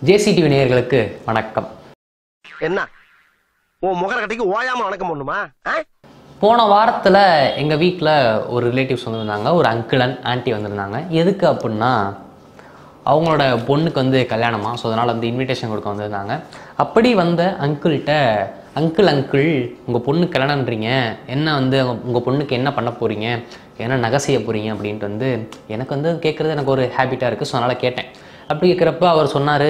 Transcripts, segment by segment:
ஜேசிடிவி நேயர்களுக்கு வணக்கம். என்ன உன் முகர கட்டிக்கு ஓயாம வணக்கம் பண்ணுமா? போன வாரத்தில் எங்கள் வீட்டில் ஒரு ரிலேட்டிவ்ஸ் வந்திருந்தாங்க, ஒரு அங்கிள் அண்ட் ஆன்ட்டி வந்திருந்தாங்க. எதுக்கு அப்படின்னா அவங்களோட பொண்ணுக்கு வந்து கல்யாணமா, ஸோ அதனால் வந்து இன்விடேஷன் கொடுக்க வந்திருந்தாங்க. அப்படி வந்த அங்கிள்கிட்ட, அங்கிள் உங்கள் பொண்ணுக்கு கல்யாணம்ன்றீங்க, என்ன வந்து உங்கள் பொண்ணுக்கு என்ன பண்ண போகிறீங்க, என்ன நகை செய்ய போகிறீங்க அப்படின்ட்டு வந்து எனக்கு வந்து கேட்குறது எனக்கு ஒரு ஹேபிட்டாக இருக்குது. ஸோ அதனால் கேட்டேன். அப்படி கேட்குறப்ப அவர் சொன்னார்,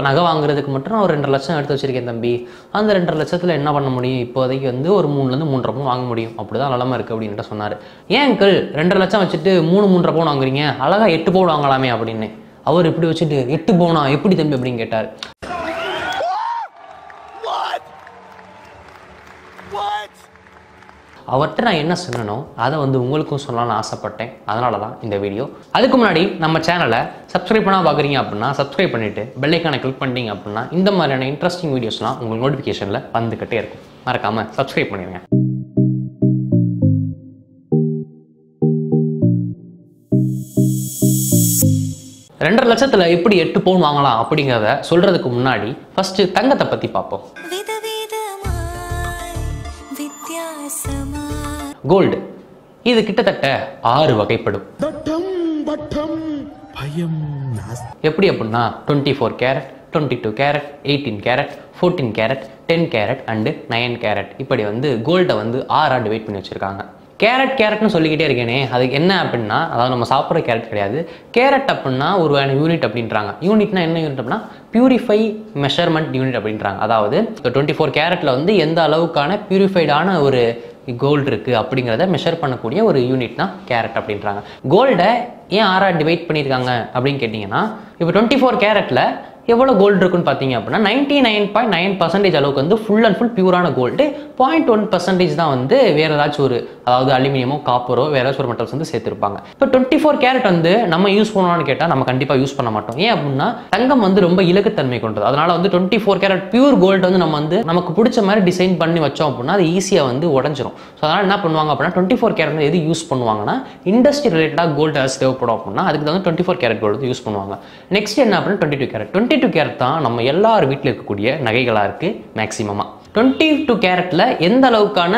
நகை வாங்குறதுக்கு மட்டும் நான் ஒரு 2.5 லட்சம் எடுத்து வச்சுருக்கேன் தம்பி, அந்த 2.5 லட்சத்தில் என்ன பண்ண முடியும், இப்போதைக்கு வந்து ஒரு 3 பவுன் வாங்க முடியும், அப்படி தான் நிலமை இருக்குது அப்படின்ட்டு சொன்னார். ஏன் அங்கிள் 2.5 லட்சம் வச்சுட்டு 3 பவுன் வாங்குறீங்க, அழகாக 8 பவுன் வாங்கலாமே அப்படின்னு. அவர் இப்படி வச்சுட்டு 8 பவுனா எப்படி தம்பி அப்படின்னு கேட்டார். அவர்கிட்ட நான் என்ன சொன்னனோ அதை வந்து உங்களுக்கும் சொல்லலாம்னு ஆசைப்பட்டேன். அதனால தான் இந்த வீடியோ. அதுக்கு முன்னாடி நம்ம சேனலை சப்ஸ்கிரைப் பண்ணால் பார்க்குறீங்க அப்படின்னா சப்ஸ்கிரைப் பண்ணிவிட்டு பெல் ஐக்கானை கிளிக் பண்ணிட்டீங்க அப்படின்னா இந்த மாதிரியான இன்ட்ரெஸ்டிங் வீடியோஸ்லாம் உங்களுக்கு நோட்டிஃபிகேஷனில் வந்துக்கிட்டே இருக்கும். மறக்காமல் சப்ஸ்கிரைப் பண்ணிடுங்க. ரெண்டரை லட்சத்தில் எப்படி 8 பவுன் வாங்கலாம் அப்படிங்கிறத சொல்கிறதுக்கு முன்னாடி ஃபஸ்ட்டு தங்கத்தை பற்றி பார்ப்போம். கோல்டு இது கிட்டத்தட்ட 6 வகைப்படும். எப்படி அப்படின்னா 24 carrot, 22 carrot, 18 carrot, 14 carrot, 10 carrot and 9 carrot. இப்படி வந்து கோல்டை வந்து 6ஆக டிவைட் பண்ணி வச்சுருக்காங்க. கேரட்னு சொல்லிக்கிட்டே இருக்கேனே, அதுக்கு என்ன அப்படின்னா, அதாவது நம்ம சாப்பிட்ற கேரட் கிடையாது. கேரட் அப்படின்னா ஒரு யூனிட் அப்படின்றாங்க. யூனிட்னா என்ன யூனிட் அப்படின்னா பியூரிஃபை மெஷர்மெண்ட் யூனிட் அப்படின்றாங்க. அதாவது 24 கேரட்டில் வந்து எந்த அளவுக்கான பியூரிஃபைடான ஒரு கோல்டு இருக்குது அப்படிங்கிறத மெஷர் பண்ணக்கூடிய ஒரு யூனிட் தான் கேரட் அப்படின்றாங்க. கோல்டை ஏன் 6ஆக டிவைட் பண்ணியிருக்காங்க அப்படின்னு கேட்டிங்கன்னா, இப்போ 24 கேரட்டில் எவ்வளோ கோல்டு இருக்குன்னு பார்த்தீங்க அப்படின்னா 99.9% அளவுக்கு வந்து ஃபுல் அண்ட் ஃபுல் பியூரான கோல்டு, 0.1% தான் வந்து வேறு ஏதாச்சும் ஒரு, அதாவது அலுமினியமோ காப்பரோ வேறு ஏதாச்சும் ஒரு மெட்டல்ஸ் வந்து சேர்த்துருப்பாங்க. இப்போ 24 கேரட் வந்து நம்ம யூஸ் பண்ணுவோம்னு கேட்டால் நம்ம கண்டிப்பாக யூஸ் பண்ண மாட்டோம். ஏன் அப்படின்னா தங்கம் வந்து ரொம்ப இலக்குத்தன்மை கொண்டது. அதனால் வந்து 24 கேரட் பியூர் கோல்டு வந்து நம்ம வந்து நமக்கு பிடிச்ச மாதிரி டிசைன் பண்ணி வச்சோம் அப்படின்னா அது ஈஸியாக வந்து உடஞ்சிரும். ஸோ அதனால் என்ன பண்ணுவாங்க அப்படின்னா 24 கேரட் எது யூஸ் பண்ணுவாங்கன்னா இண்டஸ்ட்ரி ரிலேட்டடாக கோல்டு ஏதாச்சும் தேவைப்படும் அப்படின்னா அதுக்கு வந்து 24 கேரட் கோல்டு யூஸ் பண்ணுவாங்க. நெக்ஸ்ட் என்ன அப்படின்னா 22 கேரட். 22 கேரட் தான் நம்ம எல்லார் வீட்டில் இருக்கக்கூடிய நகைகளாக இருக்குது மேக்ஸிமமாக. 22 கேரட்டில் எந்த அளவுக்கான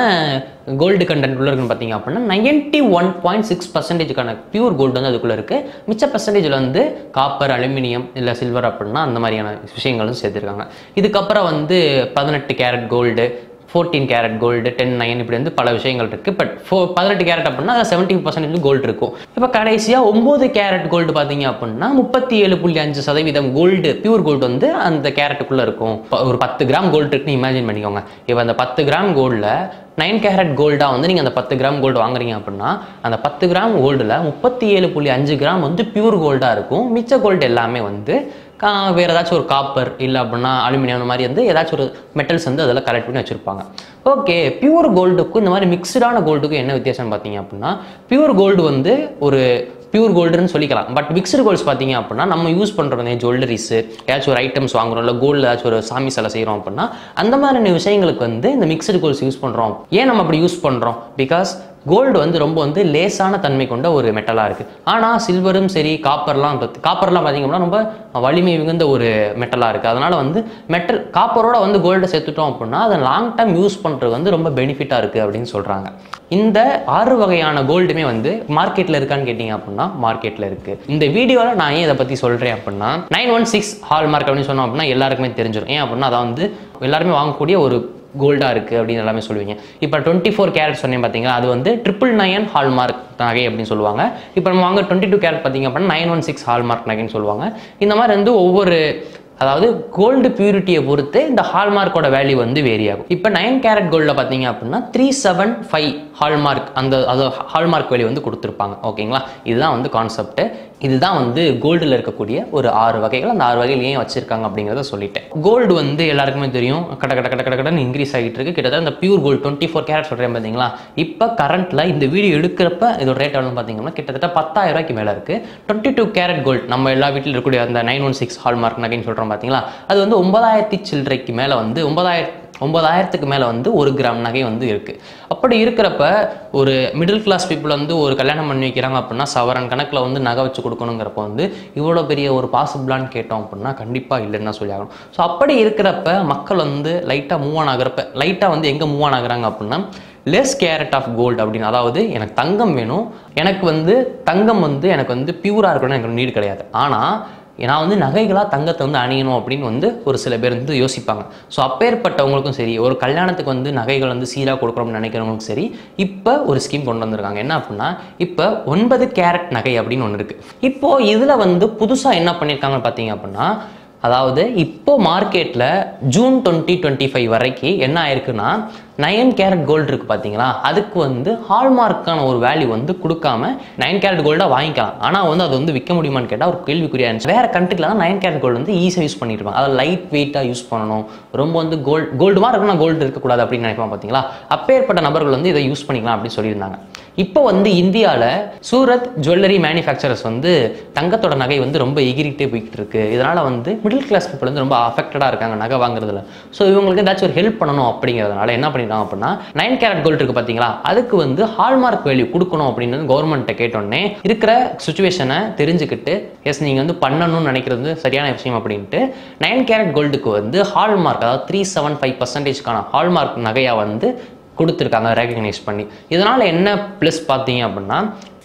கோல்டு கண்டென்ட் உள்ள இருக்குன்னு பார்த்தீங்க அப்படின்னா 91.6% பியூர் கோல்டு வந்து அதுக்குள்ளே இருக்குது. மிச்ச பர்சன்டேஜில் வந்து காப்பர், அலுமினியம் இல்லை சில்வர் அப்படின்னா அந்த மாதிரியான விஷயங்களும் சேர்த்துருக்காங்க. இதுக்கப்புறம் வந்து 18 கேரட் கோல்டு, 14 கேரட் கோல்டு, 10, 9 இப்படி வந்து பல விஷயங்கள் இருக்குது. பட் 18 கேரட் அப்படின்னா அதில் 70% கோல்டு இருக்கும். இப்போ கடைசியாக 9 கேரட் கோல்டு பார்த்தீங்க அப்படின்னா 37.5% கோல்டு, பியூர் கோல்டு வந்து அந்த கேரட்டுக்குள்ளே இருக்கும். ஒரு 10 கிராம் கோல்டு இருக்குன்னு இமேஜின் பண்ணிக்கோங்க. இப்போ அந்த 10 கிராம் கோல்டில் 9 கேரட் கோல்டாக வந்து நீங்கள் அந்த 10 கிராம் கோல்டு வாங்குறீங்க அப்படின்னா அந்த 10 கிராம் கோல்டில் 37.5 கிராம் வந்து பியூர் கோல்டாக இருக்கும். மிச்ச கோல்டு எல்லாமே வந்து வேறு ஏதாச்சும் ஒரு காப்பர் இல்லை அப்படின்னா அலுமினியம் மாதிரி வந்து ஏதாச்சும் ஒரு மெட்டல்ஸ் வந்து அதில் கலெக்ட் பண்ணி வச்சுருப்பாங்க. ஓகே, பியூர் கோல்டுக்கும் இந்த மாதிரி மிக்சடான கோல்டுக்கும் என்ன வித்தியாசம் பார்த்தீங்க அப்படின்னா, பியூர் கோல்டு வந்து ஒரு பியூர் கோல்டுன்னு சொல்லிக்கலாம். பட் மிக்சடு கோல்ட்ஸ் பார்த்தீங்க அப்படின்னா நம்ம யூஸ் பண்ணுறோம் ஜுவல்லரிஸு, ஏதாச்சும் ஒரு ஐட்டம்ஸ் வாங்குறோம், இல்லை கோல்டு ஏதாச்சும் ஒரு சாமி சிலை செய்கிறோம் அப்படின்னா அந்த மாதிரியான விஷயங்களுக்கு வந்து இந்த மிக்சடு கோல்ட்ஸ் யூஸ் பண்ணுறோம். ஏன் நம்ம அப்படி யூஸ் பண்ணுறோம்? பிகாஸ் கோல்டு வந்து ரொம்ப வந்து லேசான தன்மை கொண்ட ஒரு மெட்டலாக இருக்குது. ஆனால் சில்வரும் சரி, காப்பர்லாம் பார்த்தீங்க அப்படின்னா ரொம்ப வலிமை மிகுந்த ஒரு மெட்டலாக இருக்குது. அதனால் வந்து காப்பரோட வந்து கோல்டை சேர்த்துட்டோம் அப்படின்னா அதை லாங் டைம் யூஸ் பண்ணுறது வந்து ரொம்ப பெனிஃபிட்டாக இருக்குது அப்படின்னு சொல்கிறாங்க. இந்த 6 வகையான கோல்டுமே வந்து மார்க்கெட்டில் இருக்கான்னு கேட்டிங்க அப்படின்னா மார்க்கெட்டில் இருக்குது. இந்த வீடியோவில் நான் ஏன் இதை பற்றி சொல்கிறேன் அப்படின்னா 916 ஹால்மார்க் அப்படின்னு சொன்னோம் அப்படின்னா எல்லாருக்குமே தெரிஞ்சிடும். ஏன் அப்படின்னா அதான் வந்து எல்லாருமே வாங்கக்கூடிய ஒரு கோல்டாக இருக்குது அப்படின்னு எல்லாமே சொல்லுவீங்க. இப்போ 24 கேரட் சொன்னேன் பார்த்தீங்கன்னா அது வந்து 999 ஹால்மார்க் நகை அப்படின்னு சொல்லுவாங்க. இப்போ நம்ம வாங்க 22 கேரட் பார்த்தீங்க அப்படின்னா 916 ஹால்மார்க் நகைன்னு சொல்லுவாங்க. இந்த மாதிரி வந்து ஒவ்வொரு, அதாவது கோல்டு பியூரிட்டியை பொறுத்து இந்த ஹால்மார்க்கோட வேல்யூ வந்து வேரி ஆகும். இப்போ 9 கேரட் கோல்டில் பார்த்தீங்க அப்படின்னா 375 ஹால்மார்க், அந்த அது ஹால்மார்க் வேல்யூ வந்து கொடுத்துருப்பாங்க. ஓகேங்களா, இதுதான் வந்து கான்செப்ட். இதுதான் வந்து கோல்டில் இருக்கக்கூடிய ஒரு 6 வகைகள். அந்த 6 வகைகள் ஏன் வச்சிருக்காங்க அப்படிங்கிறத சொல்லிட்டேன். கோல்டு வந்து எல்லாருக்குமே தெரியும் கடன்னு இன்க்ரீஸ் ஆகிட்டு இருக்கு. கிட்டத்தட்ட இந்த பியூர் கோல்டு 24 கேரட் சொல்கிறேன் பார்த்தீங்களா, இப்போ கரண்ட்டில் இந்த வீடியோ எடுக்கிறப்ப இதோட ரேட் எவ்வளோ பார்த்தீங்கன்னா கிட்டத்தட்ட 10,000 ரூபாய்க்கு மேலே இருக்குது. 22 கேரட் கோல்டு நம்ம எல்லா வீட்டில் இருக்கக்கூடிய அந்த 916 ஹால்மார்க் நகைன்னு சொல்கிறோம் பார்த்தீங்களா, அது வந்து 9,000 சில்லறைக்கு மேலே வந்து 9,000 9,000க்கு மேலே வந்து 1 கிராம் நகை வந்து இருக்குது. அப்படி இருக்கிறப்ப ஒரு மிடில் கிளாஸ் பீப்புள் வந்து ஒரு கல்யாணம் பண்ணி வைக்கிறாங்க அப்படின்னா சவரன் கணக்கில் வந்து நகை வச்சு கொடுக்கணுங்கிறப்ப வந்து இவ்வளோ பெரிய ஒரு பாசிபிளான்னு கேட்டோம் அப்படின்னா கண்டிப்பாக இல்லைன்னு சொல்லி ஆகணும். ஸோ அப்படி இருக்கிறப்ப மக்கள் வந்து லைட்டாக மூவ் ஆன் ஆகிறப்ப லைட்டாக வந்து எங்கே மூவ் ஆன் ஆகுறாங்க அப்படின்னா லெஸ் கேரட் ஆஃப் கோல்டு அப்படின்னு, அதாவது எனக்கு தங்கம் வேணும், எனக்கு வந்து தங்கம் வந்து எனக்கு வந்து பியூராக இருக்கணும்னு எனக்கு நீடு கிடையாது, ஆனால் நான் வந்து நகைகளாக தங்கத்தை வந்து அணியணும் அப்படின்னு வந்து ஒரு சில பேர் வந்து யோசிப்பாங்க. ஸோ அப்பேற்பட்டவங்களுக்கும் சரி, ஒரு கல்யாணத்துக்கு வந்து நகைகள் வந்து சீராக கொடுக்குறோம்னு நினைக்கிறவங்களுக்கும் சரி, இப்போ ஒரு ஸ்கீம் கொண்டு வந்திருக்காங்க. என்ன அப்படின்னா இப்போ 9 கேரட் நகை அப்படின்னு ஒன்று இருக்குது. இப்போது இதில் வந்து புதுசாக என்ன பண்ணியிருக்காங்கன்னு பார்த்தீங்க அப்படின்னா, அதாவது இப்போ மார்க்கெட்டில் ஜூன் 2025 வரைக்கும் என்ன ஆயிருக்குன்னா 9 கேரட் கோல்டு இருக்குது பார்த்தீங்களா, அதுக்கு வந்து ஹால்மார்க்கான ஒரு வேல்யூ வந்து கொடுக்காம 9 கேரட் கோல்டாக வாங்கிக்கலாம். ஆனால் வந்து அது வந்து விற்க முடியுமான்னு கேட்டால் ஒரு கேள்விக்குறியா இருந்துச்சு. வேறு கண்ட்ரியில் தான் 9 கேரட் கோல்டு வந்து ஈஸியாக யூஸ் பண்ணியிருப்பாங்க. அதை லைட் வெயிட்டாக யூஸ் பண்ணணும், ரொம்ப வந்து கோல்டு மாதிரி இருக்கணும், கோல்டு இருக்கக்கூடாது அப்படின்னு நினைப்பாங்க பார்த்தீங்களா. அப்பேற்பட்ட நபர்கள் வந்து இதை யூஸ் பண்ணிக்கலாம் அப்படின்னு சொல்லியிருந்தாங்க. இப்போ வந்து இந்தியாவில் சூரத் ஜுவல்லரி மேனுஃபேக்சரர்ஸ் வந்து தங்கத்தோட நகை வந்து ரொம்ப எகிரிட்டே போய்கிட்டு இருக்கு. இதனால் வந்து மிடில் கிளாஸ் பீப்புள் வந்து ரொம்ப அஃபெக்டடாக இருக்காங்க நகை வாங்குறதுல. ஸோ இவங்களுக்கு ஏதாச்சும் ஒரு ஹெல்ப் பண்ணணும் அப்படிங்கிறதுனால என்ன பண்ணிருக்காங்க அப்படின்னா 9 கேரட் கோல்டு இருக்கு பார்த்தீங்களா, அதுக்கு வந்து ஹால்மார்க் வேல்யூ கொடுக்கணும் அப்படின்னு கவர்மெண்ட்டை கேட்டோன்னே இருக்கிற சுச்சுவேஷனை தெரிஞ்சுக்கிட்டு எஸ் நீங்கள் வந்து பண்ணணும்னு நினைக்கிறது சரியான விஷயம் அப்படின்ட்டு 9 கேரட் கோல்டுக்கு வந்து ஹால்மார்க், அதாவது 375% ஹால்மார்க் நகையாக வந்து கொடுத்துருக்காங்க ரெகக்னைஸ் பண்ணி. இதனால் என்ன ப்ளஸ் பார்த்தீங்க அப்படின்னா,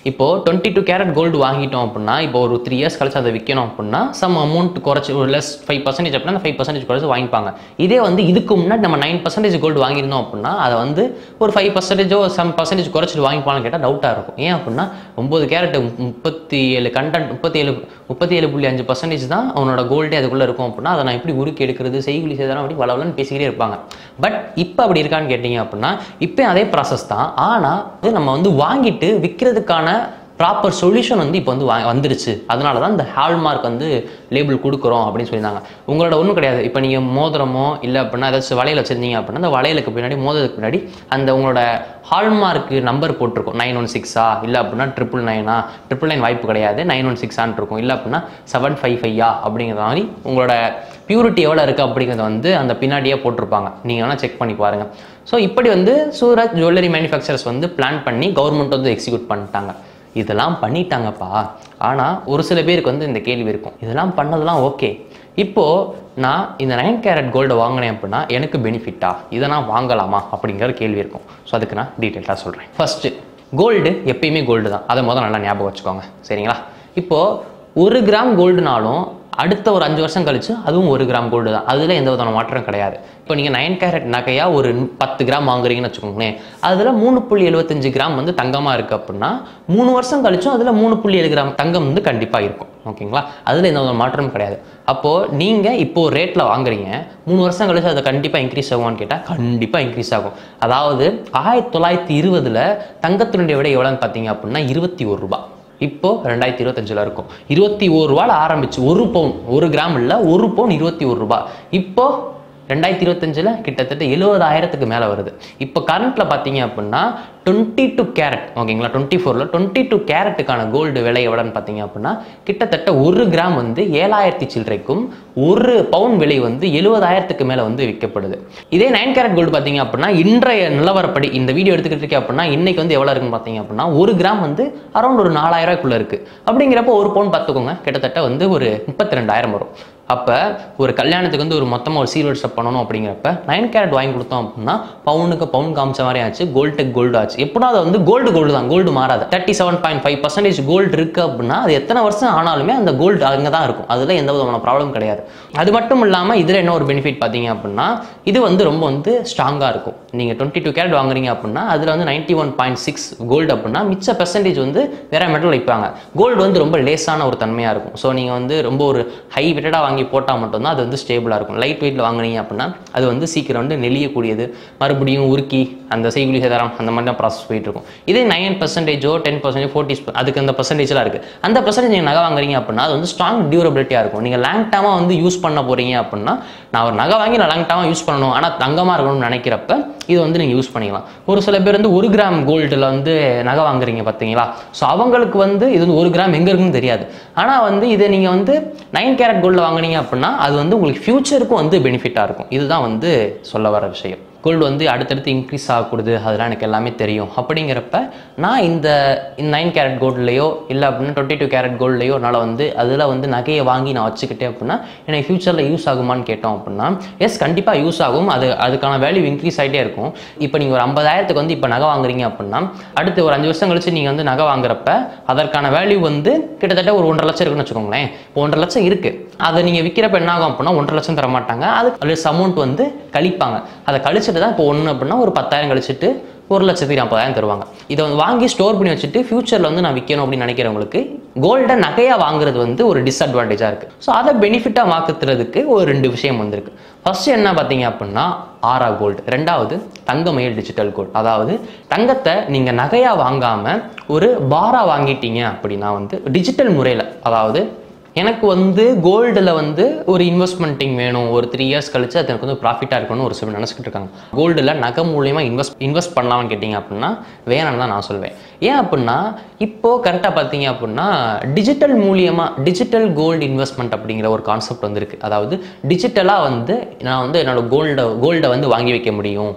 இப்போது 22 கேரட் கோல்டு வாங்கிட்டோம் அப்படின்னா இப்போ ஒரு 3 இயர்ஸ் கழிச்சு அதை விற்கணும் அப்படின்னா சம் அமௌண்ட் குறைச்சி ஒரு லெஸ் 5% அப்படின்னா அந்த 5% குறைச்சி வாங்கிப்பாங்க. இதே வந்து இதுக்கு முன்னாடி நம்ம 9% கோல்டு வாங்கியிருந்தோம் அப்படின்னா அதை வந்து ஒரு 5%ஓ சம் பர்சன்டேஜ் குறைச்சிட்டு வாங்கிப்பான்னு கேட்டால் டவுட்டாக இருக்கும். ஏன் அப்படின்னா 9 கேரட் 37 கண்டென்ட் 37.5% தான் அவனோட கோல்டே அதுக்குள்ளே இருக்கும் அப்படின்னா அதை நான் எப்படி உருக்கி எடுக்கிறது, செய்குலி செய்தாலும் அப்படி வளவலன்னு பேசிக்கிட்டே இருப்பாங்க. பட் இப்போ அப்படி இருக்கான்னு கேட்டிங்க அப்படின்னா இப்போ அதே ப்ராசஸ் தான், ஆனால் நம்ம வந்து வாங்கிட்டு விற்கிறதுக்கான ப்ராப்பர் சொல்யூஷன் வந்து இப்போ வந்து வந்துருச்சு. அதனால தான் இந்த ஹால்மார்க் வந்து லேபிள் கொடுக்குறோம் அப்படின்னு சொல்லியிருந்தாங்க. உங்களோட ஒன்றும் கிடையாது. இப்போ நீங்கள் மோதிரமோ இல்லை அப்படின்னா ஏதாச்சும் வளையல் வச்சுருந்தீங்க அப்படின்னா அந்த வளையலுக்கு பின்னாடி மோதிரத்துக்கு பின்னாடி அந்த உங்களோட ஹால்மார்க்கு நம்பர் போட்டிருக்கும். 916 இல்லை அப்படின்னா 999 999 வாய்ப்பு கிடையாது, 916 இருக்கும். இல்லை அப்படின்னா 755 அப்படிங்கிற மாதிரி உங்களோட பியூரிட்டி எவ்வளோ இருக்குது அப்படிங்கிறத வந்து அந்த பின்னாடியே போட்டிருப்பாங்க. நீங்கள் வேணால் செக் பண்ணி பாருங்கள். ஸோ இப்படி வந்து சூரத் ஜுவல்லரி மேனுஃபேக்சரர்ஸ் வந்து பிளான் பண்ணி கவர்மெண்ட் வந்து எக்ஸிக்யூட் பண்ணிட்டாங்க. இதெல்லாம் பண்ணிட்டாங்கப்பா. ஆனால் ஒரு சில பேருக்கு வந்து இந்த கேள்வி இருக்கும், இதெல்லாம் பண்ணதெல்லாம் ஓகே, இப்போது நான் இந்த 9 கேரட் கோல்டை வாங்கினேன் அப்படின்னா எனக்கு பெனிஃபிட்டா, இதை நான் வாங்கலாமா அப்படிங்கிற கேள்வி இருக்கும். ஸோ அதுக்கு நான் டீட்டெயிலாக சொல்கிறேன். ஃபஸ்ட்டு கோல்டு எப்பயுமே கோல்டு தான், அதை முதல்ல நல்லா ஞாபகம் வச்சுக்கோங்க சரிங்களா. இப்போது 1 கிராம் கோல்டுனாலும் அடுத்த ஒரு 5 வருஷம் கழிச்சு அதுவும் 1 கிராம் கோல்டு தான், அதில் எந்த விதமான மாற்றம் கிடையாது. இப்போ நீங்கள் 9 கேரட் நகையாக ஒரு 10 கிராம் வாங்குறீங்கன்னு வச்சுக்கோங்களேன், அதில் 3.75 கிராம் வந்து தங்கமாக இருக்குது அப்படின்னா 3 வருஷம் கழிச்சும் அதில் 3.7 கிராம் தங்கம் வந்து கண்டிப்பாக இருக்கும். ஓகேங்களா, அதில் எந்த விதமான மாற்றமும் கிடையாது. அப்போது நீங்கள் இப்போது ரேட்டில் வாங்குறீங்க, 3 வருஷம் கழிச்சு அதை கண்டிப்பாக இன்க்ரீஸ் ஆகுமான்னு கேட்டால் கண்டிப்பாக இன்க்ரீஸ் ஆகும். அதாவது 1920 தங்கத்தினுடைய விட எவ்வளோன்னு பார்த்தீங்க அப்படின்னா 21 ரூபா. இப்போ 2025 இருக்கும். 21 ரூபாயில் ஆரம்பிச்சு 1 பவுன் 1 கிராம் இல்லை 1 பவுன் 21 ரூபா. இப்போ 2025 கிட்டத்தட்ட 70,000க்கு மேலே வருது. இப்போ கரண்ட்டில் பார்த்தீங்க அப்படின்னா 22 கேரட் ஓகேங்களா, 24ல் 22 கேரட்டுக்கான கோல்டு விலை எவ்வளோன்னு பார்த்தீங்க அப்படின்னா கிட்டத்தட்ட 1 கிராம் வந்து 7,000 சில்லறைக்கும் 1 பவுன் விலை வந்து 70,000க்கு மேலே வந்து விற்கப்படுது. இதே 9 கேரட் கோல்டு பார்த்தீங்க அப்படின்னா இன்றைய நிலவரப்படி இந்த வீடியோ எடுத்துக்கிட்டு இருக்கேன் அப்படின்னா இன்னைக்கு வந்து எவ்வளோ இருக்குன்னு பார்த்தீங்க அப்படின்னா 1 கிராம் வந்து அரௌண்ட் ஒரு 4,000 ரூபாய்க்குள்ளே இருக்குது. அப்படிங்கிறப்ப 1 பவுன் பார்த்துக்கோங்க, கிட்டத்தட்ட வந்து ஒரு 32,000 வரும். அப்போ ஒரு கல்யாணத்துக்கு வந்து ஒரு மொத்தமாக ஒரு சீல் ஸ்டெப் பண்ணணும் அப்படிங்கிறப்ப 9 கேரட் வாங்கி கொடுத்தோம் அப்படின்னா பவுனுக்கு பவுன் காமிச்ச மாதிரி ஆச்சு, கோல்டுக்கு கோல்டு ஆச்சு. எப்படின்னா அது வந்து கோல்டு தான், கோல்டு மாறாது. 37.5% கோல்டு இருக்குது அப்படின்னா அது எத்தனை வருஷம் ஆனாலுமே அந்த கோல்டு அங்கே தான் இருக்கும், அதில் எந்த விதமான ப்ராப்ளம் கிடையாது. அது மட்டும் இல்லாமல் இதில் என்ன ஒரு பெனிஃபிட் பார்த்தீங்க அப்படின்னா இது வந்து ரொம்ப வந்து ஸ்ட்ராங்காக இருக்கும். நீங்கள் 22 கேரட் வாங்குறீங்க அப்படின்னா அதில் வந்து 91.6 கோல்டு அப்படின்னா மிச்ச பெர்சன்டேஜ் வந்து வேற மெட்டல் வைப்பாங்க. கோல்டு வந்து ரொம்ப லேஸான ஒரு தன்மையாக இருக்கும். ஸோ நீங்கள் வந்து ரொம்ப ஒரு ஹை வெயிட்டடாக வாங்கி போட்டால் மட்டும்தான் அது வந்து ஸ்டேபிளாக இருக்கும். லைட் வெயிட்டில் வாங்குனீங்க அப்படின்னா அது வந்து சீக்கிரம் வந்து நெளியக்கூடியது, மறுபடியும் உருக்கி அந்த செய்குலி சேதாரம் அந்த மாதிரி தான் ப்ராசஸ் போயிட்டு இருக்கும். இதே 9% 10% 40 அதுக்கு அந்த பர்சன்டேஜ்லாம் இருக்குது. அந்த பர்சன்டேஜ் நீங்கள் நகை வாங்குறீங்க அப்படின்னா அது வந்து ஸ்ட்ராங் டியூரபிலிட்டியாக இருக்கும். நீங்கள் லாங் டேர்மாக வந்து யூஸ் பண்ண போகிறீங்க அப்படின்னா, நான் ஒரு நகை வாங்கி நான் லாங் டேர்மாக யூஸ் பண்ணணும் ஆனால் தங்கமாக இருக்கணும்னு நினைக்கிறப்ப இது வந்து நீங்கள் யூஸ் பண்ணிக்கலாம். ஒரு சில பேர் வந்து 1 கிராம் கோல்டில் வந்து நகை வாங்குறீங்க பார்த்தீங்களா, ஸோ அவங்களுக்கு வந்து இது வந்து 1 கிராம் எங்கே இருக்குன்னு தெரியாது. ஆனால் வந்து இதை நீங்கள் வந்து 9 கேரட் கோல்டில் வாங்குனீங்க அப்படின்னா அது வந்து உங்களுக்கு ஃபியூச்சருக்கும் வந்து பெனிஃபிட்டாக இருக்கும். இதுதான் வந்து சொல்ல வர விஷயம். கோல்டு வந்து அடுத்தடுத்து இன்க்ரீஸ் ஆகக்கூடாது, அதெல்லாம் எனக்கு எல்லாமே தெரியும். அப்படிங்கிறப்ப நான் இந்த 9 கேரட் கோல்ட்லையோ இல்லை அப்படின்னா 22 கேரட் கோல்ட்லையோ என்னால் வந்து அதில் வந்து நகையை வாங்கி நான் வச்சுக்கிட்டேன் அப்படின்னா எனக்கு ஃபியூச்சரில் யூஸ் ஆகுமான்னு கேட்டோம் அப்படின்னா எஸ், கண்டிப்பாக யூஸ் ஆகும். அதுக்கான வேல்யூ இன்க்ரீஸ் ஆகிட்டே இருக்கும். இப்போ நீங்கள் ஒரு 50,000க்கு வந்து இப்போ நகை வாங்குறீங்க அப்படின்னா அடுத்து ஒரு 5 வருஷம் கழிச்சு நீங்கள் வந்து நகை வாங்குறப்ப அதற்கான வேல்யூ வந்து கிட்டத்தட்ட ஒரு 1.5 லட்சம் இருக்குன்னு வச்சுக்கோங்களேன். இப்போ 1.5 லட்சம் இருக்குது, அதை நீங்கள் விற்கிறப்ப என்ன ஆகும் அப்படின்னா 1.5 லட்சம் தர மாட்டாங்க, அது அமௌண்ட் வந்து கழிப்பாங்க. அதை கழிச்சிட்டு தான் இப்போ 1 அப்படின்னா ஒரு 10,000 கழிச்சிட்டு 1,40,000 தருவாங்க. இதை வந்து வாங்கி ஸ்டோர் பண்ணி வச்சுட்டு ஃபியூச்சரில் வந்து நான் விற்கணும் அப்படின்னு நினைக்கிறவங்களுக்கு கோல்டை நகையாக வாங்குறது வந்து ஒரு டிஸ்அட்வான்டேஜாக இருக்குது. ஸோ அதை பெனிஃபிட்டாக மாற்றுறதுக்கு ஒரு 2 விஷயம் வந்திருக்கு. ஃபர்ஸ்ட் என்ன பார்த்தீங்க அப்படின்னா ஆரா கோல்டு, ரெண்டாவது தங்கமயில் டிஜிட்டல் கோல்டு. அதாவது தங்கத்தை நீங்கள் நகையாக வாங்காமல் ஒரு பாரா வாங்கிட்டீங்க அப்படின்னா வந்து டிஜிட்டல் முறையில், அதாவது எனக்கு வந்து கோல்டில் வந்து ஒரு இன்வெஸ்ட்மெண்ட்டிங் வேணும், ஒரு 3 இயர்ஸ் கழிச்சு அது எனக்கு வந்து ப்ராஃபிட்டாக இருக்கணும்னு ஒரு சில நினச்சிக்கிட்டு இருக்காங்க. கோல்டில் நகை மூலியமாக இன்வெஸ்ட் பண்ணலாம்னு கேட்டிங்க அப்படின்னா வேணான்னு தான் நான் சொல்வேன். ஏன் அப்படின்னா இப்போது கரெக்டாக பார்த்தீங்க அப்படின்னா டிஜிட்டல் கோல்டு இன்வெஸ்ட்மெண்ட் அப்படிங்கிற ஒரு கான்செப்ட் வந்துருக்கு. அதாவது டிஜிட்டலாக வந்து நான் வந்து என்னோடய கோல்டை வந்து வாங்கி வைக்க முடியும்.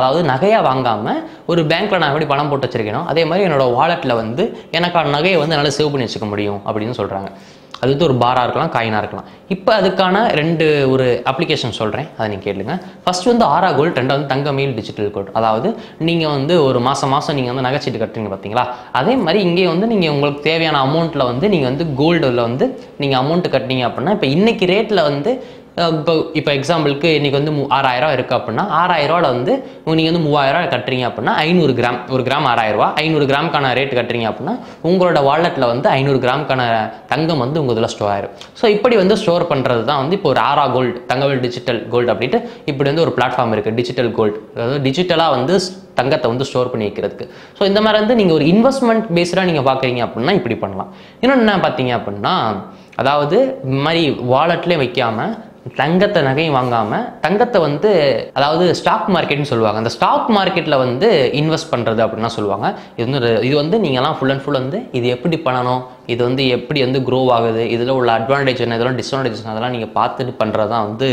அதாவது நகையாக வாங்காமல் ஒரு பேங்க்கில் நான் எப்படி பணம் போட்டு வச்சுருக்கேனோ அதே மாதிரி என்னோடய வாலெட்டில் வந்து எனக்கான நகையை வந்து என்னால் சேவ் பண்ணி வச்சுக்க முடியும் அப்படின்னு சொல்கிறாங்க. அது வந்து ஒரு பாராக இருக்கலாம், காயினாக இருக்கலாம். இப்போ அதுக்கான 2 ஒரு அப்ளிகேஷன் சொல்கிறேன், அதை நீங்கள் கேளுங்க. ஃபர்ஸ்ட் வந்து ஆரா கோல்டு, ரெண்டாவது தங்கமயில் டிஜிட்டல் கோல்டு. அதாவது நீங்கள் வந்து ஒரு மாதம் நீங்கள் வந்து நகைச்சீட்டு கட்டுறீங்க பார்த்தீங்களா, அதே மாதிரி இங்கே வந்து நீங்கள் உங்களுக்கு தேவையான அமௌண்ட்டில் வந்து நீங்கள் வந்து கோல்டில் வந்து நீங்கள் அமௌண்ட்டு கட்டினீங்க அப்படின்னா இப்போ இன்றைக்கி ரேட்டில் வந்து இப்போ எக்ஸாம்பிளுக்கு இன்றைக்கி வந்து 6,000 இருக்குது அப்படின்னா 6,000 வந்து நீங்கள் வந்து 3,000 கட்டுறீங்க அப்படின்னா 500 கிராம், ஒரு கிராம் 6,000, 500 கிராமுக்கான ரேட்டு கட்டுறீங்க அப்படின்னா உங்களோட வாலெட்டில் வந்து 500 கிராமுக்கான தங்கம் வந்து உங்கள் இதில் ஸ்டோர் ஆயிரும். ஸோ இப்படி வந்து ஸ்டோர் பண்ணுறது தான் வந்து இப்போ ஒரு ஆரா கோல்டு, தங்கமயில் டிஜிட்டல் கோல்டு அப்படின்ட்டு இப்படி வந்து ஒரு பிளாட்ஃபார்ம் இருக்குது, டிஜிட்டல் கோல்டு. அதாவது டிஜிட்டலாக வந்து தங்கத்தை வந்து ஸ்டோர் பண்ணி வைக்கிறதுக்கு. ஸோ இந்த மாதிரி வந்து நீங்கள் ஒரு இன்வெஸ்ட்மெண்ட் பேஸ்டாக நீங்கள் பார்க்குறீங்க அப்படின்னா இப்படி பண்ணலாம். இன்னொன்று என்ன பார்த்தீங்க அப்படின்னா, அதாவது இந்த மாதிரி வாலெட்லேயே வைக்காமல் தங்கத்தை நகையும் வாங்காமல் தங்கத்தை வந்து அதாவது ஸ்டாக் மார்க்கெட்னு சொல்லுவாங்க, அந்த ஸ்டாக் மார்க்கெட்டில் வந்து இன்வெஸ்ட் பண்ணுறது அப்படின்னா சொல்லுவாங்க. இது வந்து நீங்கள்லாம் ஃபுல் அண்ட் ஃபுல் வந்து இது எப்படி பண்ணணும், இது வந்து எப்படி வந்து க்ரோ ஆகுது, இதில் உள்ள அட்வான்டேஜ் என்ன, இதெல்லாம் டிஸ்அட்வான்டேஜ் அதெல்லாம் நீங்கள் பார்த்துட்டு பண்ணுறது தான் வந்து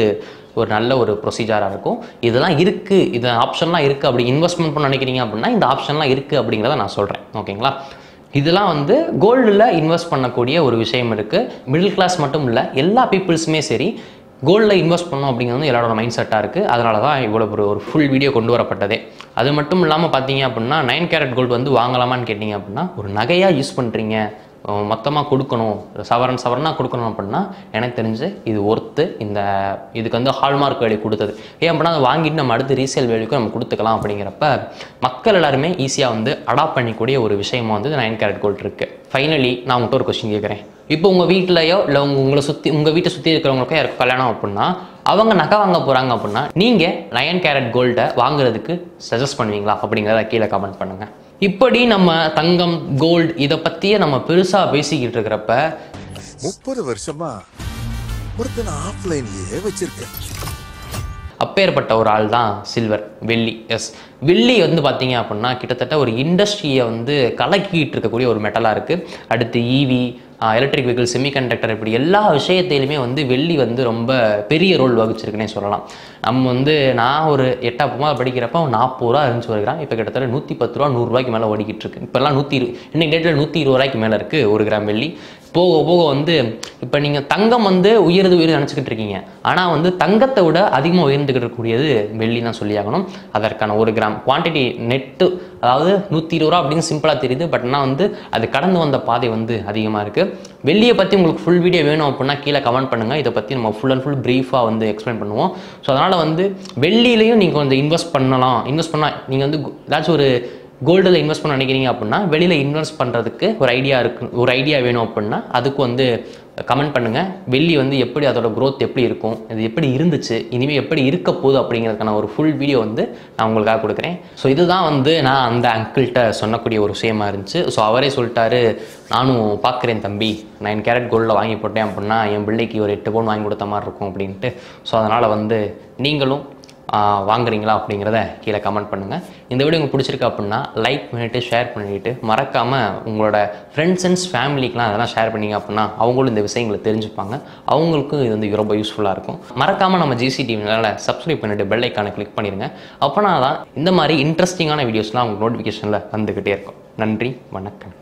ஒரு நல்ல ஒரு ப்ரொசீஜராக இருக்கும். இதெல்லாம் இருக்குது, இது ஆப்ஷன்லாம் இருக்குது, அப்படி இன்வெஸ்ட்மெண்ட் பண்ண நினைக்கிறீங்க அப்படின்னா இந்த ஆப்ஷன்லாம் இருக்குது அப்படிங்கிறத நான் சொல்கிறேன். ஓகேங்களா? இதெல்லாம் வந்து கோல்டில் இன்வெஸ்ட் பண்ணக்கூடிய ஒரு விஷயம் இருக்குது. மிடில் கிளாஸ் மட்டும் இல்லை, எல்லா பீப்புள்ஸுமே சரி கோல்டில் இன்வெஸ்ட் பண்ணணும் அப்படிங்கிறது எல்லாரோட மைண்ட் செட்டாக இருக்குது. அதனால தான் இவ்வளோ ஒரு ஃபுல் வீடியோ கொண்டு வரப்பட்டதே. அது மட்டும் இல்லாமல் பார்த்தீங்க அப்படின்னா 9 கேரட் கோல்டு வந்து வாங்கலாமான்னு கேட்டிங்க அப்படின்னா ஒரு நகையாக யூஸ் பண்ணுறீங்க, மொத்தமாக கொடுக்கணும், சவரனாக கொடுக்கணும் அப்படின்னா எனக்கு தெரிஞ்சு இது ஒர்த்து. இதுக்கு வந்து ஹால்மார்க் வேல்யூ கொடுத்தது. ஏன் அப்படின்னா அதை வாங்கிட்டு நம்ம அடுத்து ரீசேல் வேல்யூக்கு நம்ம கொடுத்துக்கலாம். அப்படிங்கிறப்ப மக்கள் எல்லாருமே ஈஸியாக வந்து அடாப்ட் பண்ணிக்கூடிய ஒரு விஷயமா வந்து 9 கேரட் கோல்டு இருக்குது. ஃபைனலி நான் உங்கள்கிட்ட ஒரு கொஸ்டின் கேட்குறேன். இப்போ உங்கள் வீட்டிலையோ இல்லை உங்கள் வீட்டை சுற்றி இருக்கிறவங்களுக்கோ யாருக்கு கல்யாணம் அப்படின்னா அவங்க நகை வாங்க போகிறாங்க அப்படின்னா நீங்கள் 9 கேரட் கோல்டை வாங்குறதுக்கு சஜஸ்ட் பண்ணுவீங்களா அப்படிங்கிறத கீழே கமெண்ட் பண்ணுங்கள். இப்படி நம்ம தங்கம், கோல்டு இதை பற்றியே நம்ம பெருசாக பேசிக்கிட்டு இருக்கிறப்ப 30 வருஷமா ஒருத்தனை ஆஃப்லைன்லயே வச்சிருக்கேன். அப்பேற்பட்ட ஒரு ஆள் தான் சில்வர், வெள்ளி. எஸ், வெள்ளி வந்து பார்த்தீங்க அப்படின்னா கிட்டத்தட்ட ஒரு இண்டஸ்ட்ரியை வந்து கலக்கிட்டு இருக்கக்கூடிய ஒரு மெட்டலாக இருக்குது. அடுத்து ஈவி, எலக்ட்ரிக் வெஹிக்கிள், செமிகண்டக்டர், இப்படி எல்லா விஷயத்திலுமே வந்து வெள்ளி வந்து ரொம்ப பெரிய ரோல் வகிச்சிருக்குன்னே சொல்லலாம். நம்ம வந்து நான் ஒரு 8ஆம் படிக்கிறப்ப 40 ரூபா இருந்துச்சு ஒரு கிராம். இப்போ கிட்டத்தட்ட 110 ரூபா 100 ரூபாய்க்கு மேலே ஓடிக்கிட்டு இருக்கு. இப்போல்லாம் 120, இன்னைக்கு டேட்டில் 120 ரூபாய்க்கு மேலே இருக்குது ஒரு கிராம் வெள்ளி. போக போக வந்து இப்போ நீங்கள் தங்கம் வந்து உயர்ந்து நினச்சிக்கிட்டு இருக்கீங்க, ஆனால் வந்து தங்கத்தை விட அதிகமாக உயர்ந்துக்கிட்டு இருக்கக்கூடியது வெள்ளி தான் சொல்லியாகணும். அதற்கான ஒரு கிராம் குவான்டிட்டி நெட்டு, அதாவது 120 ரூபா அப்படின்னு சிம்பிளாக தெரியுது, பட் ஆனால் வந்து அது கடந்து வந்த பாதை வந்து அதிகமாக இருக்குது. வெள்ளியை பற்றி உங்களுக்கு ஃபுல் வீடியோ வேணும் அப்படின்னா கீழே கமெண்ட் பண்ணுங்கள். இதை பற்றி நம்ம ஃபுல் அண்ட் ஃபுல் ப்ரீஃபாக வந்து எக்ஸ்பிளைன் பண்ணுவோம். ஸோ அதனால் வந்து வெள்ளியிலையும் நீங்கள் கொஞ்சம் இன்வெஸ்ட் பண்ணலாம். இன்வெஸ்ட் பண்ணால் நீங்கள் வந்து ஏதாச்சும் ஒரு கோல்டில் இன்வெஸ்ட் பண்ண நினைக்கிறீங்க அப்படின்னா, வெளியில் இன்வெஸ்ட் பண்ணுறதுக்கு ஒரு ஐடியா வேணும் அப்படின்னா அதுக்கு வந்து கமெண்ட் பண்ணுங்கள். வெள்ளி வந்து எப்படி அதோட growth எப்படி இருக்கும், இது எப்படி இருந்துச்சு, இனிமேல் எப்படி இருக்க போகுது அப்படிங்கிறதுக்கான ஒரு ஃபுல் வீடியோ வந்து நான் உங்களுக்காக கொடுக்குறேன். ஸோ இதுதான் வந்து நான் அந்த அங்கிள்கிட்ட சொன்னக்கூடிய ஒரு விஷயமா இருந்துச்சு. ஸோ அவரே சொல்லிட்டாரு, நானும் பார்க்குறேன் தம்பி, 9 கேரட் கோல்டில் வாங்கி போட்டேன் அப்படின்னா என் பிள்ளைக்கு ஒரு 8 பவுன் வாங்கி கொடுத்த மாதிரி இருக்கும் அப்படின்ட்டு. ஸோ அதனால் வந்து நீங்களும் வாங்குறீங்களா அப்படிங்கிறத கீழே கமெண்ட் பண்ணுங்கள். இந்த வீடியோ உங்களுக்கு பிடிச்சிருக்கு அப்படின்னா லைக் பண்ணிவிட்டு ஷேர் பண்ணிவிட்டு மறக்காமல் உங்களோட ஃப்ரெண்ட்ஸ் அண்ட் ஃபேமிலிக்கெலாம் அதெல்லாம் ஷேர் பண்ணிங்க அப்படின்னா அவங்களும் இந்த விஷயங்களை தெரிஞ்சுப்பாங்க. அவங்களுக்கும் இது வந்து ரொம்ப யூஸ்ஃபுல்லாக இருக்கும். மறக்காமல் நம்ம GCTV சப்ஸ்கிரைப் பண்ணிவிட்டு பெல் ஐக்கானை கிளிக் பண்ணிடுங்க. அப்போனா தான் இந்த மாதிரி இன்ட்ரெஸ்டிங்கான வீடியோஸ்லாம் உங்களுக்கு நோட்டிஃபிகேஷனில் வந்துக்கிட்டே இருக்கும். நன்றி, வணக்கம்.